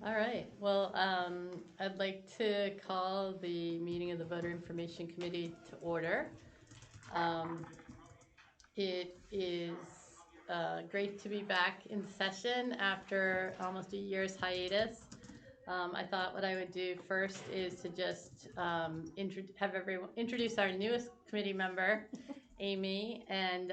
All right. Well, I'd like to call the meeting of the Voter Information Committee to order. Um, it is great to be back in session after almost a year's hiatus. I thought what I would do first is to just have everyone introduce our newest committee member, Amy, and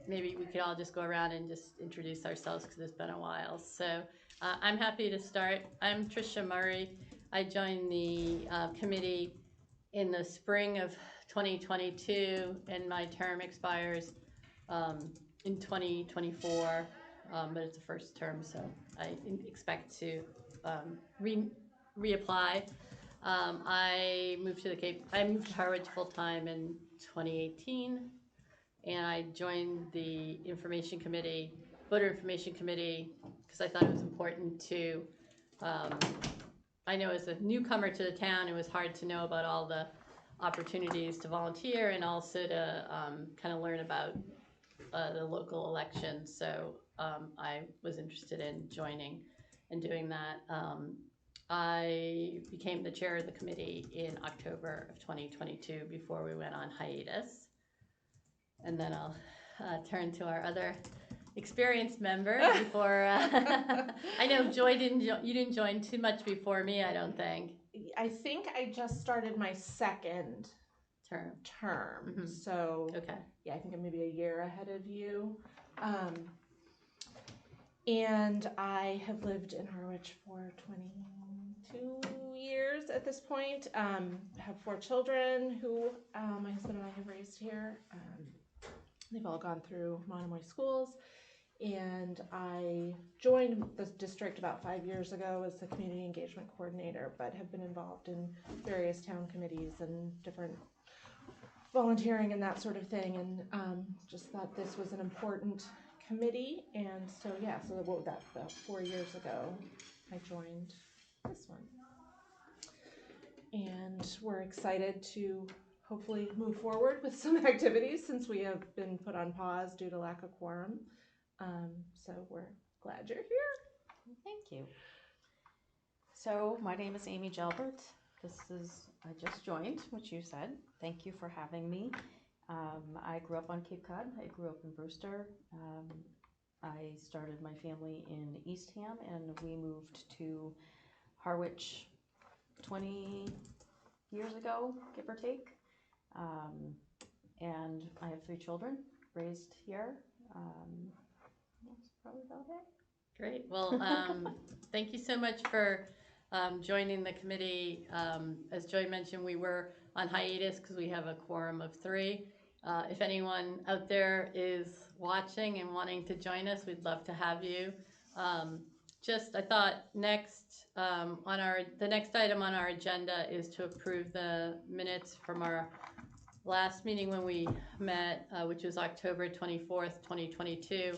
maybe we could all just go around and just introduce ourselves because it's been a while. So I'm happy to start. I'm Tricia Murray. I joined the committee in the spring of 2022, and my term expires in 2024, but it's a first term, so I expect to reapply. I moved to the Cape. I moved to Harwich full time in 2018, and I joined the information committee, voter information committee, because I thought it was important to. I know as a newcomer to the town, it was hard to know about all the opportunities to volunteer and also to kind of learn about the local elections. So I was interested in joining and doing that. I became the chair of the committee in October of 2022 before we went on hiatus. And then I'll turn to our other experienced member before. I know Joy you didn't join too much before me, I don't think. I think I just started my second term. Mm-hmm. So okay. Yeah, I think I'm maybe a year ahead of you. And I have lived in Harwich for 22 years at this point. Have 4 children who my husband and I have raised here. They've all gone through Monomoy schools. And I joined the district about 5 years ago as the community engagement coordinator, but have been involved in various town committees and different volunteering and that sort of thing, and just thought this was an important committee. And so about 4 years ago I joined this one, and we're excited to hopefully move forward with some activities since we have been put on pause due to lack of quorum. So we're glad you're here. Thank you. So my name is Amy Gelbert. I just joined, which you said. Thank you for having me. I grew up on Cape Cod. I grew up in Brewster. I started my family in Eastham, and we moved to Harwich 20 years ago, give or take. And I have 3 children raised here. That's probably about it. Great. Well, thank you so much for joining the committee. As Joy mentioned, we were on hiatus because we have a quorum of 3. If anyone out there is watching and wanting to join us, we'd love to have you. I thought next the next item on our agenda is to approve the minutes from our last meeting when we met, which was October 24th, 2022.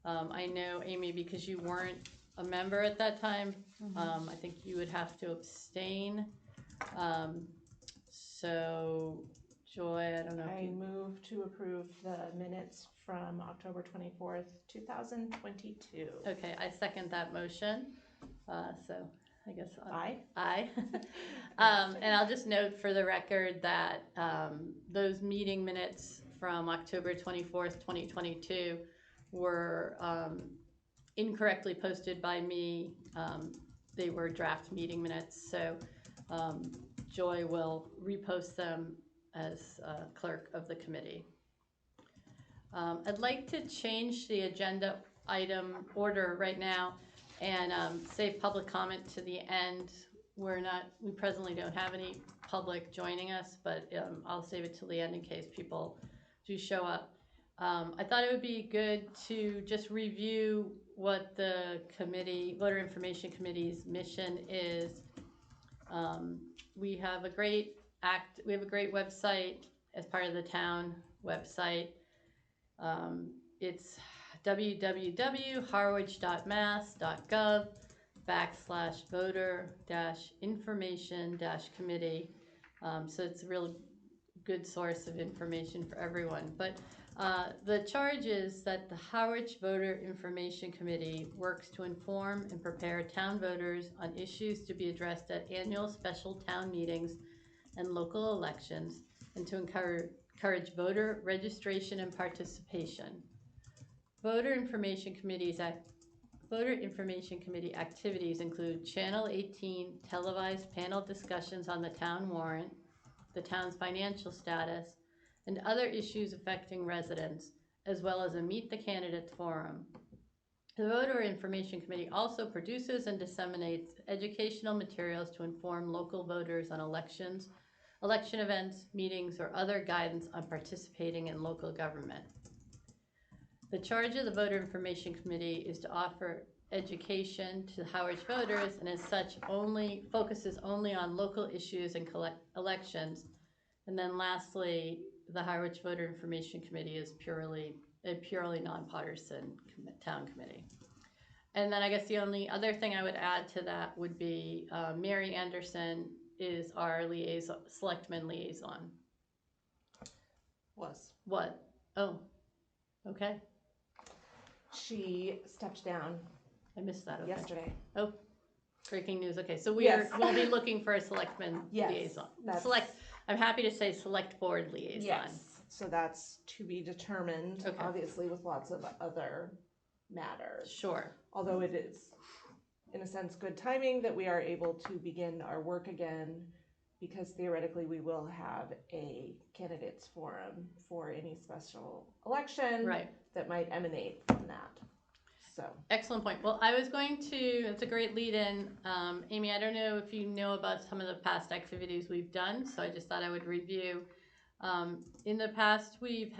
I know, Amy, because you weren't a member at that time, I think you would have to abstain. So, Joy, I don't know. I move to approve the minutes from October 24th, 2022. Okay, I second that motion. So I guess aye. Aye. And I'll just note for the record that those meeting minutes from October 24th, 2022 were incorrectly posted by me. They were draft meeting minutes, so Joy will repost them as clerk of the committee. I'd like to change the agenda item order right now and save public comment to the end. We presently don't have any public joining us, but I'll save it till the end in case people do show up. I thought it would be good to just review what the Voter Information Committee's mission is. We have a great website as part of the town website. It's www.harwich.mass.gov/voter-information-committee. So it's a really good source of information for everyone. But The charge is that the Harwich Voter Information Committee works to inform and prepare town voters on issues to be addressed at annual special town meetings and local elections, and to encourage voter registration and participation. Voter Information Committee activities include Channel 18 televised panel discussions on the town warrant, the town's financial status, and other issues affecting residents, as well as a Meet the Candidates forum. The Voter Information Committee also produces and disseminates educational materials to inform local voters on elections, election events, meetings, or other guidance on participating in local government. The charge of the Voter Information Committee is to offer education to Harwich voters, and as such focuses only on local issues and elections. And then lastly, the Harwich Voter Information Committee is a purely nonpartisan town committee. And then I guess the only other thing I would add to that would be Mary Anderson is our selectman liaison. Was. What? Oh, okay. She stepped down I missed that. Okay. yesterday. Oh, breaking news. Okay, so Yes. we'll be looking for a selectman Yes, liaison. that's- I'm happy to say select board liaison. Yes, so that's to be determined, Okay. obviously with lots of other matters. Sure. Although it is, in a sense, good timing that we are able to begin our work again, because theoretically we will have a candidates forum for any special election Right. that might emanate from that. So, Excellent point. Well, I was going to, it's a great lead in. Amy, I don't know if you know about some of the past activities we've done, so I just thought I would review. In the past, we've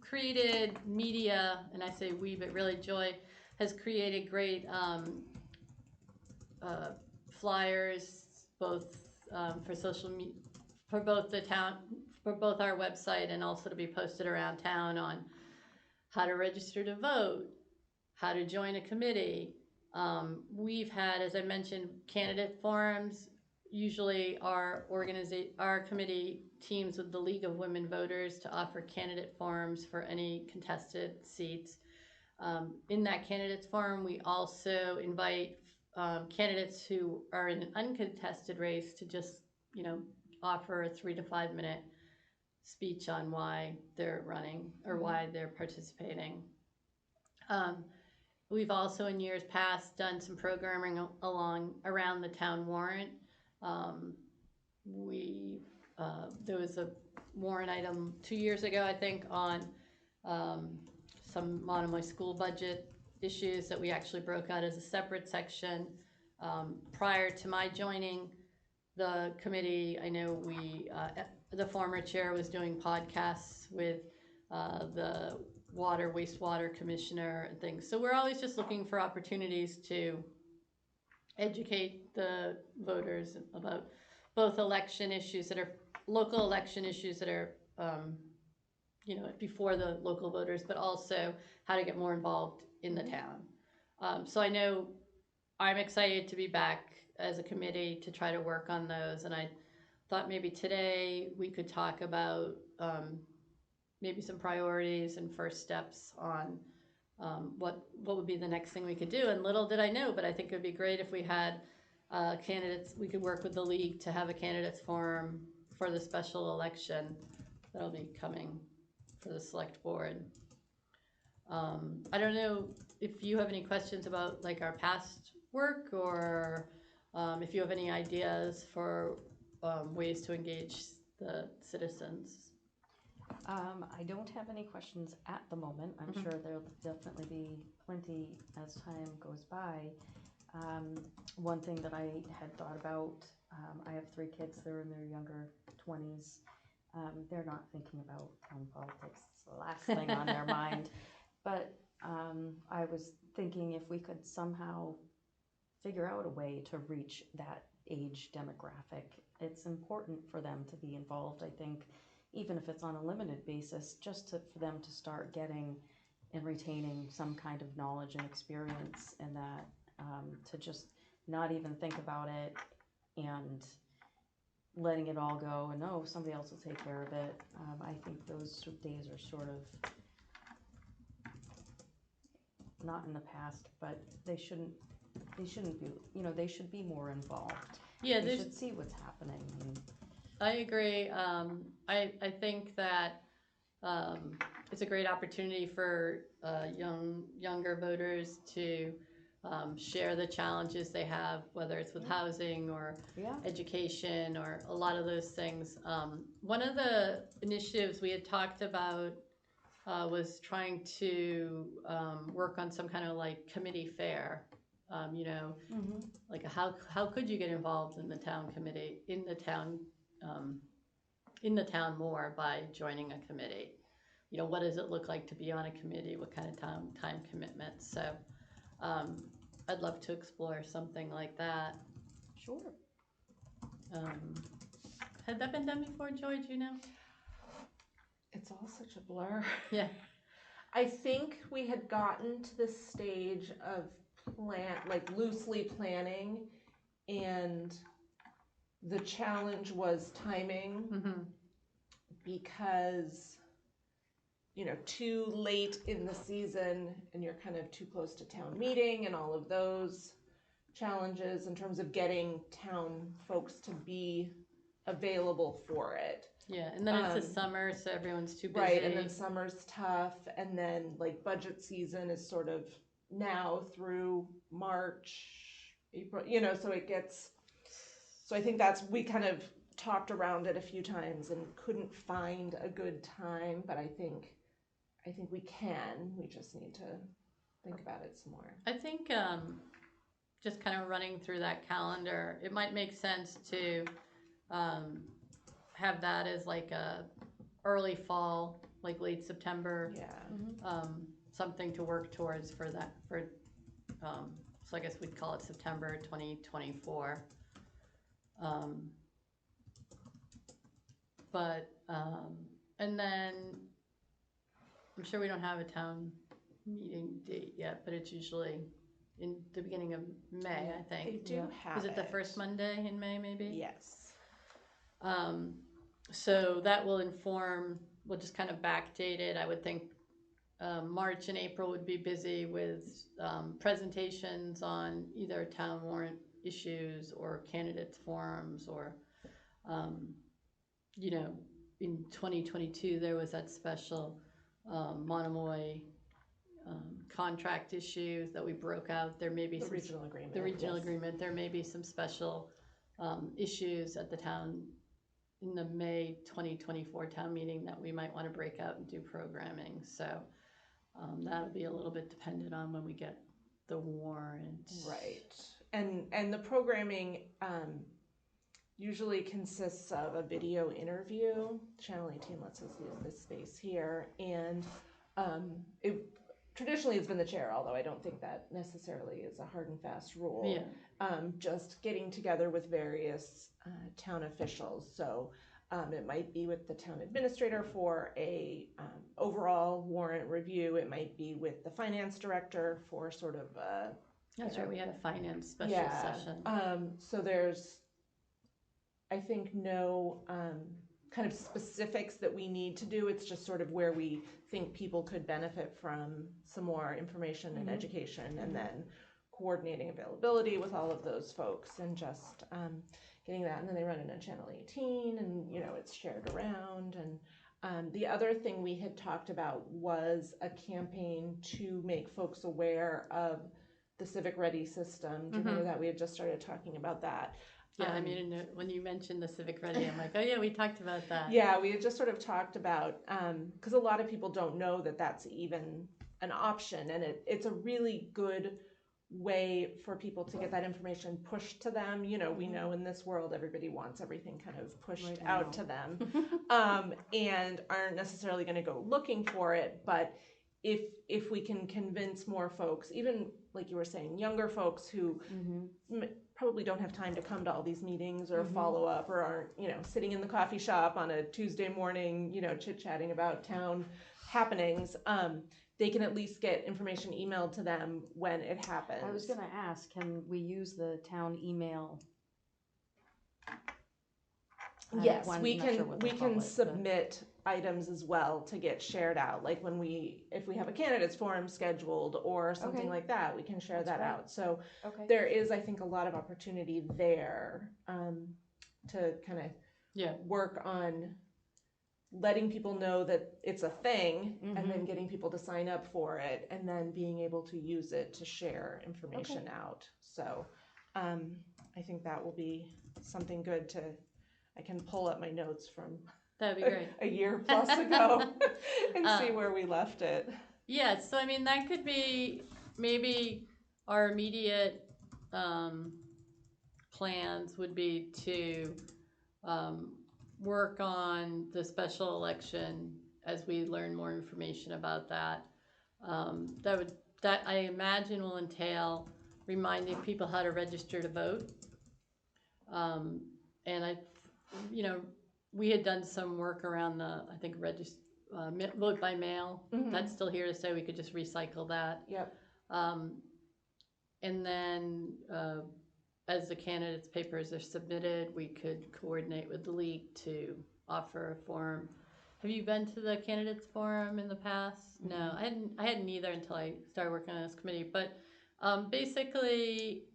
created media, and I say we, but really Joy has created great flyers, both for social media, for both the town, for both our website and also to be posted around town on how to register to vote, how to join a committee. We've had, as I mentioned, candidate forums. Usually our committee teams with the League of Women Voters to offer candidate forums for any contested seats. In that candidates forum, we also invite candidates who are in an uncontested race to just, offer a 3 to 5 minute speech on why they're running or why they're participating. We've also in years past done some programming around the town warrant. There was a warrant item 2 years ago, I think, on some Monomoy school budget issues that we actually broke out as a separate section. Prior to my joining the committee, I know the former chair was doing podcasts with the wastewater commissioner and things. So we're always just looking for opportunities to educate the voters about both local election issues that are, before the local voters, but also how to get more involved in the town. So I know I'm excited to be back as a committee to try to work on those, and I thought maybe today we could talk about maybe some priorities and first steps on what would be the next thing we could do. And little did I know, but I think it would be great if we had candidates. We could work with the league to have a candidates forum for the special election that'll be coming for the select board. I don't know if you have any questions about like our past work, or if you have any ideas for ways to engage the citizens. I don't have any questions at the moment. I'm sure there'll definitely be plenty as time goes by. One thing that I had thought about, I have 3 kids, they're in their younger 20s. They're not thinking about town politics, it's the last thing on their mind. But I was thinking if we could somehow figure out a way to reach that age demographic. It's important for them to be involved, I think, even if it's on a limited basis, just for them to start getting and retaining some kind of knowledge and experience, and that to just not even think about it and letting it all go and, oh, somebody else will take care of it. I think those days are sort of not in the past, but they shouldn't be, they should be more involved. Yeah, They there's, should see what's happening. I agree. I think that it's a great opportunity for younger voters to share the challenges they have, whether it's with housing or Yeah. education or a lot of those things. One of the initiatives we had talked about was trying to work on some kind of like committee fair. Like how could you get involved in the town committee, in the town more by joining a committee? What does it look like to be on a committee? What kind of time commitment? So I'd love to explore something like that. Sure. Had that been done before, Joy? Do you know? It's all such a blur. Yeah. I think we had gotten to this stage of loosely planning, and the challenge was timing. Mm-hmm. Because too late in the season and you're kind of too close to town meeting and all of those challenges in terms of getting town folks to be available for it. Yeah, and then it's the summer, so everyone's too busy. Right, and then summer's tough, and then like budget season is sort of now through March, April, so it gets, so I think we kind of talked around it a few times and couldn't find a good time, but I think we just need to think about it some more. I think just kind of running through that calendar, it might make sense to have that as like a early fall, like late September. Yeah. Something to work towards for that, so I guess we'd call it September 2024. And then I'm sure we don't have a town meeting date yet, but it's usually in the beginning of May, I think. They do have Is it the first Monday in May, maybe? Yes. So that will inform, we'll just kind of backdate it. I would think March and April would be busy with presentations on either town warrant issues or candidates forums or, in 2022, there was that special Monomoy contract issues that we broke out. There may be the regional agreement. The regional agreement. There may be some special issues at the town in the May 2024 town meeting that we might want to break out and do programming. So that'll be a little bit dependent on when we get the warrant. Right. And the programming usually consists of a video interview. Channel 18 lets us use this space here, and traditionally it's been the chair, although I don't think that necessarily is a hard and fast rule. Yeah. Just getting together with various town officials. So it might be with the town administrator for a overall warrant review. It might be with the finance director for sort of a... That's right, we had a finance special session. So there's, I think, no kind of specifics that we need to do. It's just sort of where we think people could benefit from some more information and education, and then coordinating availability with all of those folks and just getting that. And then they run it on Channel 18 and, it's shared around. And the other thing we had talked about was a campaign to make folks aware of the Civic Ready system. Do you remember that? We had just started talking about that. Yeah, I made a note when you mentioned the Civic Ready. I'm like, oh yeah, we talked about that. Yeah, we had just sort of talked about, because a lot of people don't know that that's even an option, and it's a really good way for people to get that information pushed to them. We know in this world everybody wants everything kind of pushed out to them, and aren't necessarily going to go looking for it. But if we can convince more folks, even like you were saying, younger folks who probably don't have time to come to all these meetings or follow up, or aren't sitting in the coffee shop on a Tuesday morning chit-chatting about town happenings, they can at least get information emailed to them when it happens. I was going to ask, can we use the town email Yes, I'm we not sure can, what we they call can it, but- submit items as well to get shared out, like if we have a candidates forum scheduled or something Okay. like that, we can share That's that great. out. So Okay. there is, I think, a lot of opportunity there, to kind of Yeah. work on letting people know that it's a thing, and Mm-hmm. then getting people to sign up for it, and then being able to use it to share information out. So I think that will be something good I can pull up my notes from That'd be great. a year plus ago and see Um, where we left it. Yeah, so I mean, that could be maybe our immediate plans would be to work on the special election as we learn more information about that. That I imagine will entail reminding people how to register to vote. And we had done some work around I think vote by mail. Mhm. That's still here to stay. We could just recycle that. Yep. And then as the candidates' papers are submitted, we could coordinate with the league to offer a forum. Have you been to the candidates forum in the past? Mm-hmm. No, I hadn't either until I started working on this committee. But basically,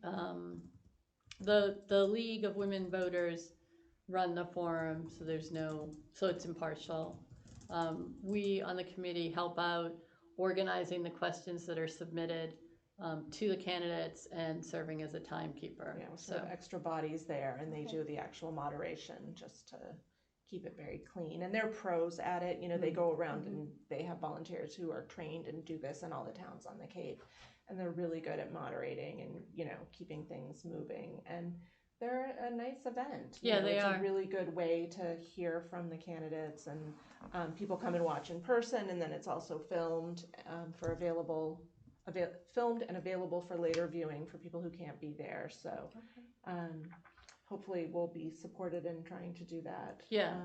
the League of Women Voters run the forum, so it's impartial. We on the committee help out organizing the questions that are submitted to the candidates and serving as a timekeeper. Yeah, so we have extra bodies there, and they do the actual moderation just to keep it very clean. And they're pros at it. They go around and they have volunteers who are trained and do this in all the towns on the Cape. And they're really good at moderating and, keeping things moving. And they're a nice event. Yeah, they it's are. a really good way to hear from the candidates, and people come and watch in person, and then it's also filmed filmed and available for later viewing for people who can't be there. So hopefully we'll be supported in trying to do that. Yeah.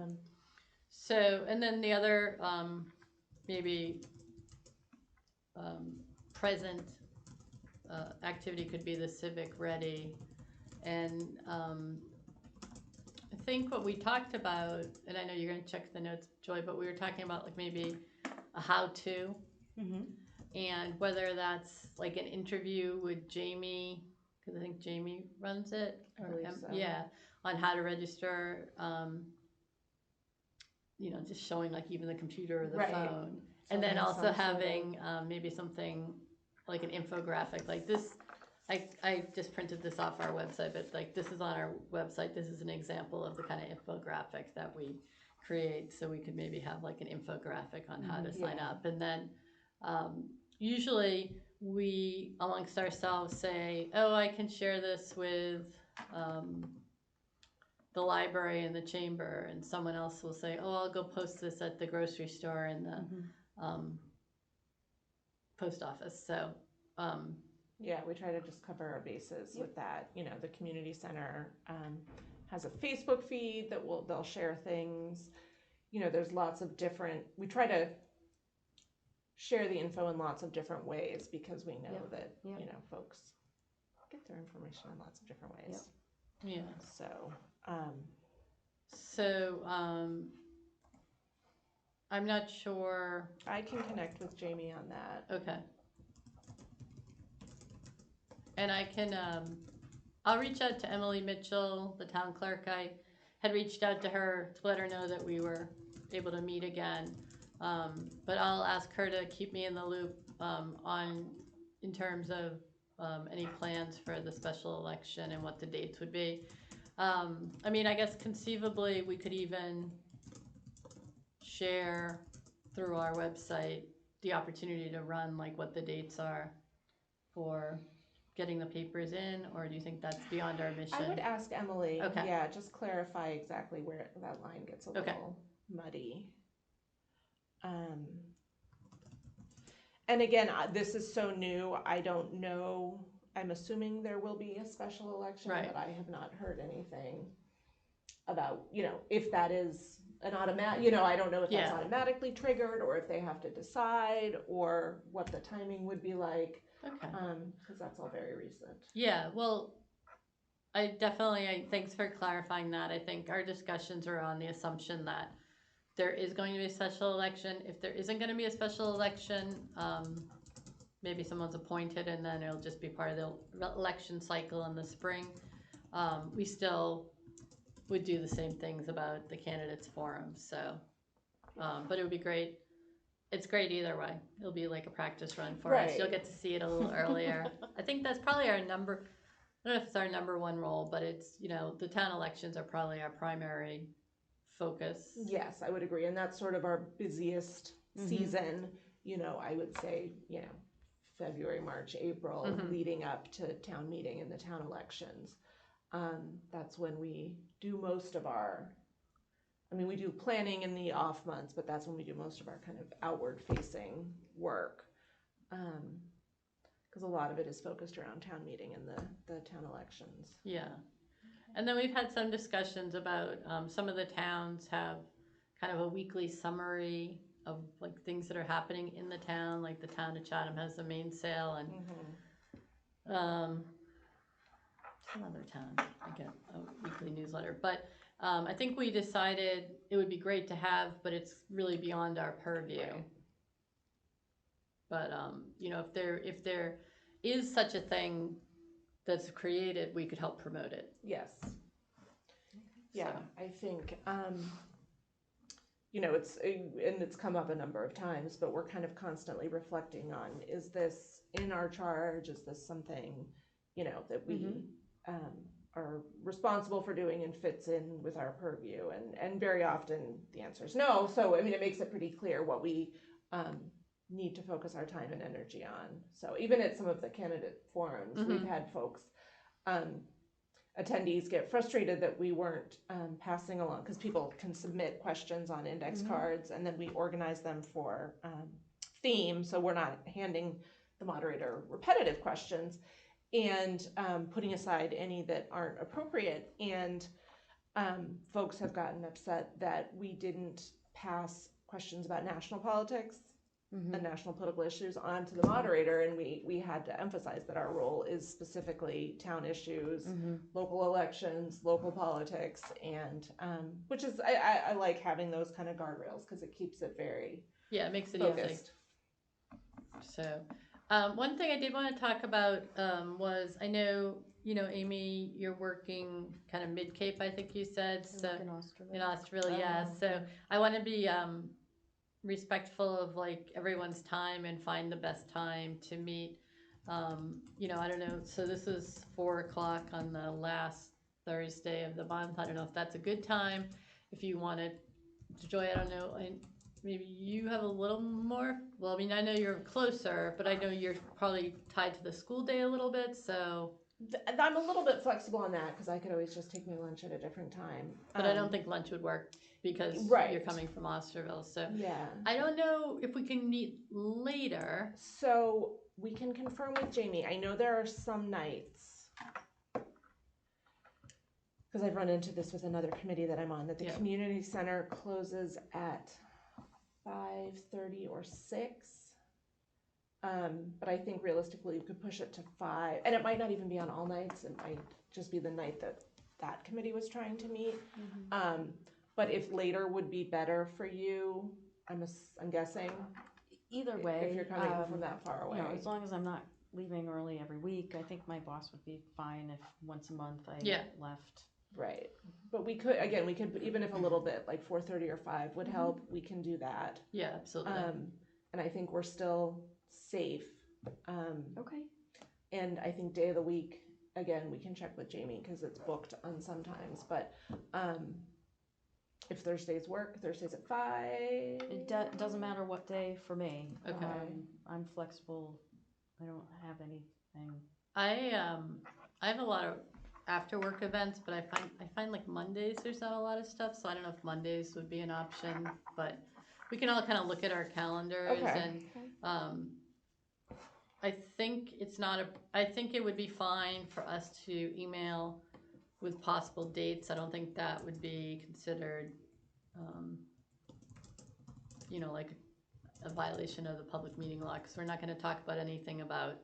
So, and then the other maybe present activity could be the Civic Ready. And I think what we talked about, and I know you're going to check the notes, Joy, but we were talking about like maybe a how-to. Mm-hmm. And whether that's like an interview with Jamie, because I think Jamie runs it. I believe so. Yeah, on how to register. Just showing like even the computer or the phone, and then also having maybe something like an infographic like this. I just printed this off our website, but like this is on our website. This is an example of the kind of infographic that we create. So we could maybe have like an infographic on how to sign up, and then. Usually we amongst ourselves say, oh, I can share this with the library and the chamber, and someone else will say, oh, I'll go post this at the grocery store and the post office. So yeah, we try to just cover our bases with that. The community center has a Facebook feed that they'll share things. There's lots of different, we try to share the info in lots of different ways because we know that folks get their information in lots of different ways. Yeah. So I'm not sure. I can connect with Jamie on that. Okay. And I can I'll reach out to Emily Mitchell, the town clerk. I had reached out to her to let her know that we were able to meet again. But I'll ask her to keep me in the loop in terms of any plans for the special election and what the dates would be. I mean, I guess conceivably we could even share through our website the opportunity to run like what the dates are for getting the papers in, or do you think that's beyond our mission? I would ask Emily. Okay. Yeah, just clarify exactly where that line gets a little muddy. And again, this is so new. I don't know. I'm assuming there will be a special election, but I have not heard anything about, if that is an automatic, I don't know if that's automatically triggered or if they have to decide or what the timing would be like. Okay. Because that's all very recent. Yeah, well, thanks for clarifying that. I think our discussions are on the assumption that there is going to be a special election. If there isn't going to be a special election, maybe someone's appointed and then it'll just be part of the election cycle in the spring. We still would do the same things about the candidates forum. So, but it would be great. It's great either way. It'll be like a practice run for us. Right. You'll get to see it a little earlier. I think that's probably our number. I don't know if it's our number one role, but it's, the town elections are probably our primary focus. Yes, I would agree. And that's sort of our busiest season, I would say, February, March, April, leading up to town meeting and the town elections. That's when we do most of we do planning in the off months, but that's when we do most of our kind of outward facing work. Because a lot of it is focused around town meeting and the town elections. Yeah. And then we've had some discussions about some of the towns have kind of a weekly summary of like things that are happening in the town. Like the town of Chatham has the main sale, and some other town I get a weekly newsletter. But I think we decided it would be great to have, but it's really beyond our purview. Right. But if there is such a thing that's created, we could help promote it. Yes. Yeah, So. I think, it's come up a number of times, but we're kind of constantly reflecting on, is this in our charge? Is this something, that we are responsible for doing and fits in with our purview? And very often the answer is no. So, it makes it pretty clear what we need to focus our time and energy on. So even at some of the candidate forums, we've had folks, attendees get frustrated that we weren't passing along, because people can submit questions on index cards, and then we organize them for theme, so we're not handing the moderator repetitive questions and putting aside any that aren't appropriate. And folks have gotten upset that we didn't pass questions about national politics and national political issues onto the moderator, and we had to emphasize that our role is specifically town issues, local elections, local politics, and which is I like having those kind of guardrails, because it keeps it very it makes it focused. Easy. So one thing I did want to talk about was, I know, Amy, you're working kind of mid-Cape, I think you said. So in Australia, yeah. So I want to be respectful of like everyone's time and find the best time to meet. I don't know. So this is 4:00 on the last Thursday of the month. I don't know if that's a good time. If you wanted to join, I don't know. Maybe you have a little more. Well, I know you're closer, but I know you're probably tied to the school day a little bit. So I'm a little bit flexible on that, because I could always just take my lunch at a different time. But I don't think lunch would work, because you're coming from Osterville. So yeah, I don't know if we can meet later. So we can confirm with Jamie. I know there are some nights, because I've run into this with another committee that I'm on, that the community center closes at 5:30 or 6. But I think realistically you could push it to 5, and it might not even be on all nights. It might just be the night that committee was trying to meet. But if later would be better for you, I'm guessing. Either way, if you're coming from that far away, as long as I'm not leaving early every week, I think my boss would be fine if once a month I left. Right. But we could, even if a little bit, like 4:30 or 5 would help, we can do that. Yeah, absolutely. And I think we're still safe. Okay. And I think day of the week, again, we can check with Jamie, because it's booked on sometimes. But if Thursdays work, Thursdays at 5. It doesn't matter what day for me. Okay. I'm flexible. I don't have anything. I have a lot of after work events, but I find like Mondays there's not a lot of stuff, so I don't know if Mondays would be an option, but we can all kind of look at our calendars. And I think I think it would be fine for us to email with possible dates. I don't think that would be considered like a violation of the public meeting law, because we're not going to talk about anything about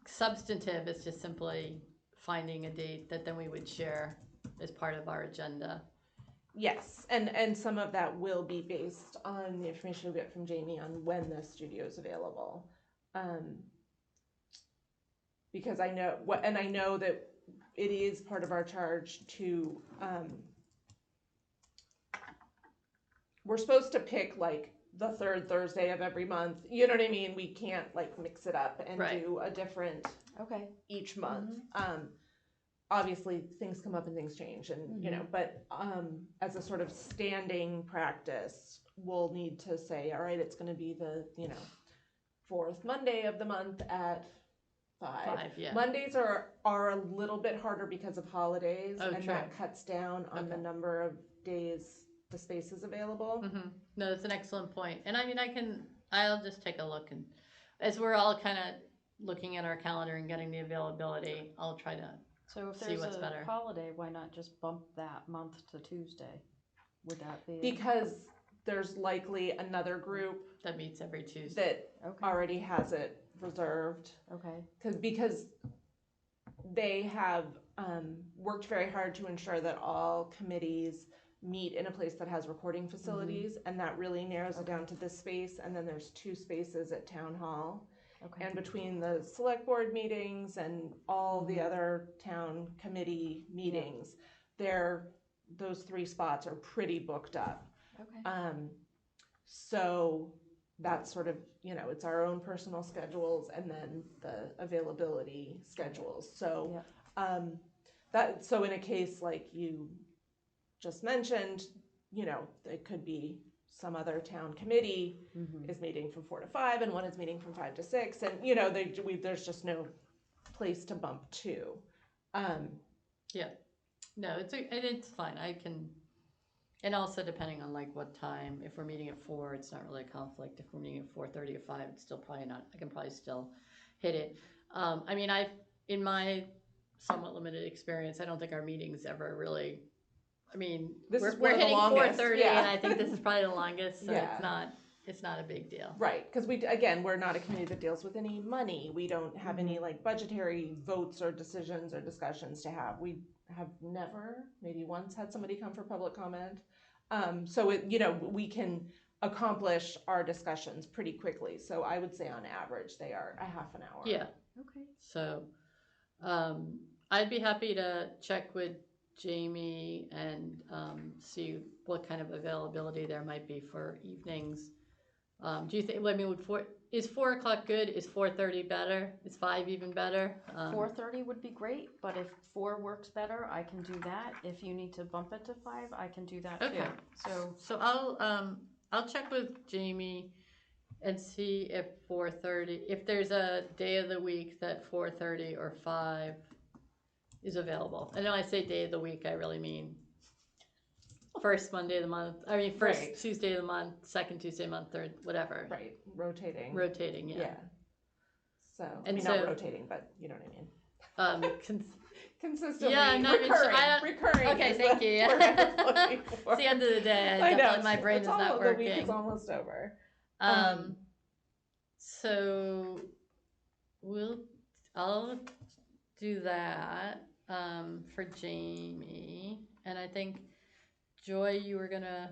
substantive. It's just simply finding a date that then we would share as part of our agenda. Yes, and some of that will be based on the information we get from Jamie on when the studio is available. Because I know that it is part of our charge to, we're supposed to pick like the third Thursday of every month. You know what I mean? We can't like mix it up and Right. do a different Okay. each month. Obviously things come up and things change and you know, but as a sort of standing practice, we'll need to say, all right, it's going to be the, you know, fourth Monday of the month at 5. Yeah. Mondays are a little bit harder because of holidays, Oh, and true. that cuts down on the Okay. number of days the space is available. No, that's an excellent point. And I mean, I'll just take a look, and as we're all kind of looking at our calendar and getting the availability, I'll try to So if see there's what's a better. holiday, why not just bump that month to Tuesday? Would that be? Because there's likely another group That meets every Tuesday. that Okay. already has it reserved. Okay. Because they have worked very hard to ensure that all committees meet in a place that has recording facilities, and that really narrows it down to this space, and then there's 2 spaces at town hall. Okay. And between the select board meetings and all the other town committee meetings, those 3 spots are pretty booked up. Okay. So that's sort of, you know, it's our own personal schedules and then the availability schedules. So, so in a case like you just mentioned, you know, it could be some other town committee is meeting from 4 to 5 and one is meeting from 5 to 6, and you know, there's just no place to bump to. No, it's fine. I can, and also depending on like what time. If we're meeting at 4, it's not really a conflict. If we're meeting at 4:30 or 5, it's still probably not. I can probably still hit it. I mean, in my somewhat limited experience, I don't think our meetings ever really. I mean, we're hitting 4:30, and I think this is probably the longest, so it's not a big deal. Right, because we're not a committee that deals with any money. We don't have any like budgetary votes or decisions or discussions to have. We have never, maybe once, had somebody come for public comment. So we can accomplish our discussions pretty quickly. So I would say on average they are a half an hour. Yeah. Okay. So, I'd be happy to check with Jamie and see what kind of availability there might be for evenings. Do you think? I mean, is 4 o'clock good? Is 4:30 better? Is 5 even better? 4:30 would be great, but if 4 works better, I can do that. If you need to bump it to 5, I can do that Okay. too. So I'll check with Jamie and see if 4:30, if there's a day of the week that 4:30 or 5 is available. And when I say day of the week, I really mean first Monday of the month. I mean, first Tuesday of the month, second Tuesday of the month, third, whatever. Right, rotating. Yeah. So, not rotating, but you know what I mean. Consistently. Yeah, no, recurring. Okay, thank you. It's the end of the day. I know. My brain is not working. The week is almost over. So I'll do that for Jamie, and I think Joy, you were gonna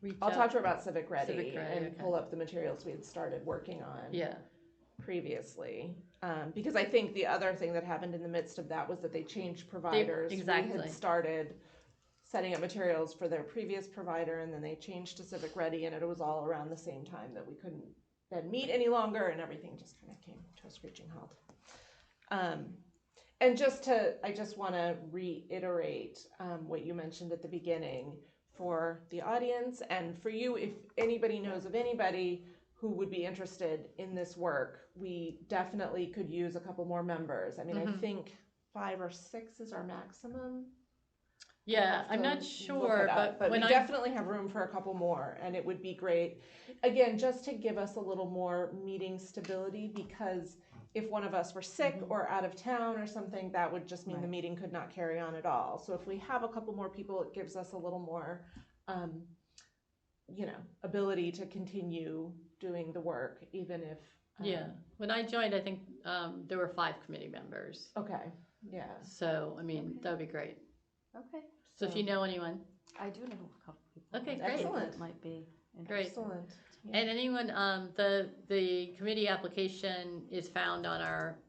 reach out. I'll talk to her about Civic Ready and okay. pull up the materials we had started working on. Yeah. Previously, because I think the other thing that happened in the midst of that was that they changed providers. Exactly. We had started setting up materials for their previous provider, and then they changed to Civic Ready, and it was all around the same time that we couldn't then meet any longer, and everything just kind of came to a screeching halt. And I just want to reiterate what you mentioned at the beginning for the audience and for you. If anybody knows of anybody who would be interested in this work, we definitely could use a couple more members. I mean, I think 5 or 6 is our maximum. Yeah, I'm not sure, but we definitely have room for a couple more, and it would be great. Again, just to give us a little more meeting stability, because if one of us were sick or out of town or something, that would just mean the meeting could not carry on at all. So if we have a couple more people, it gives us a little more, ability to continue doing the work, even if. When I joined, I think there were 5 committee members. Okay. Yeah. So, I mean, Okay. that would be great. Okay. So if you know anyone, I do know a couple people. Okay, that great. Excellent. might be Great. interested. Excellent. Yeah. and anyone, the committee application is found on our,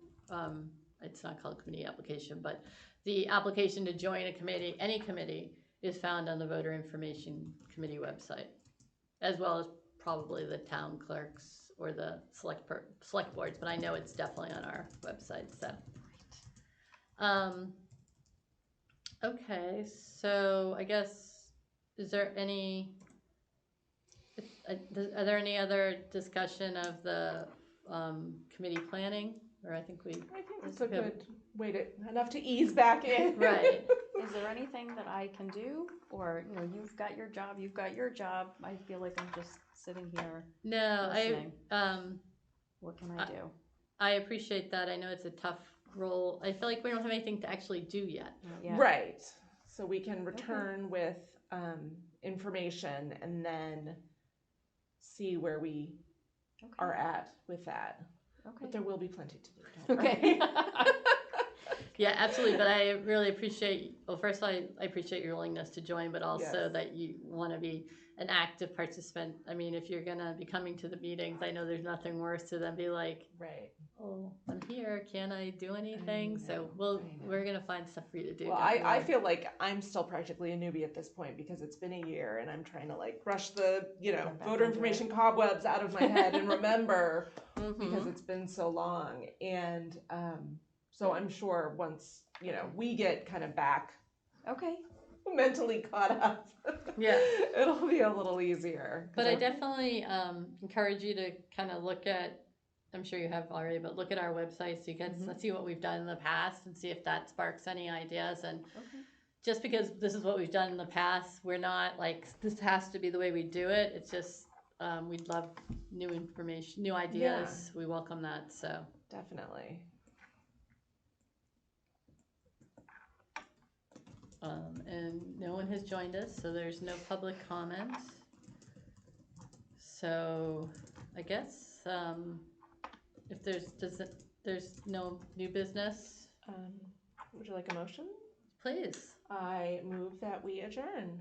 it's not called committee application, but the application to join a committee, any committee, is found on the voter information committee website, as well as probably the town clerks or the select boards, but I know it's definitely on our website, so. Okay, so I guess, is there any, are there any other discussion of the, committee planning? Or I think we, I think it's a good way to, enough to ease back in. right, Is there anything that I can do? Or, you've got your job. I feel like I'm just sitting here no, listening. What can I do? I appreciate that, I know it's a tough role, I feel like we don't have anything to actually do yet. Yeah. Right. So we can return with information and then see where we Okay. are at with that. Okay. But there will be plenty to do. Don't Okay. worry. Yeah, absolutely, but I really appreciate, well, first of all, I appreciate your willingness to join, but also Yes. that you want to be an active participant. I mean, if you're gonna be coming to the meetings, I know there's nothing worse to than be like, Right. oh, I'm here, can I do anything? I So know. we're gonna find stuff for you to do. Well, don't I worry. feel like I'm still practically a newbie at this point because it's been a year and I'm trying to like brush the, Get back voter into information cobwebs out of my head and remember Mhm. because it's been so long. And so I'm sure once, we get kind of back Okay. mentally caught up, Yeah. it'll be a little easier. 'Cause But I definitely encourage you to kind of look at, I'm sure you have already, but look at our website so you can see what we've done in the past and see if that sparks any ideas. And Okay. just because this is what we've done in the past, we're not like, this has to be the way we do it. It's just, we'd love new information, new ideas. We welcome that, so. Definitely. And no one has joined us, so there's no public comments. So I guess, if there's no new business, Would you like a motion? please. I move that we adjourn.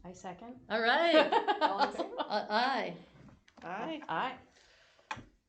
I second. All right. All in favor? Aye. Aye. Aye.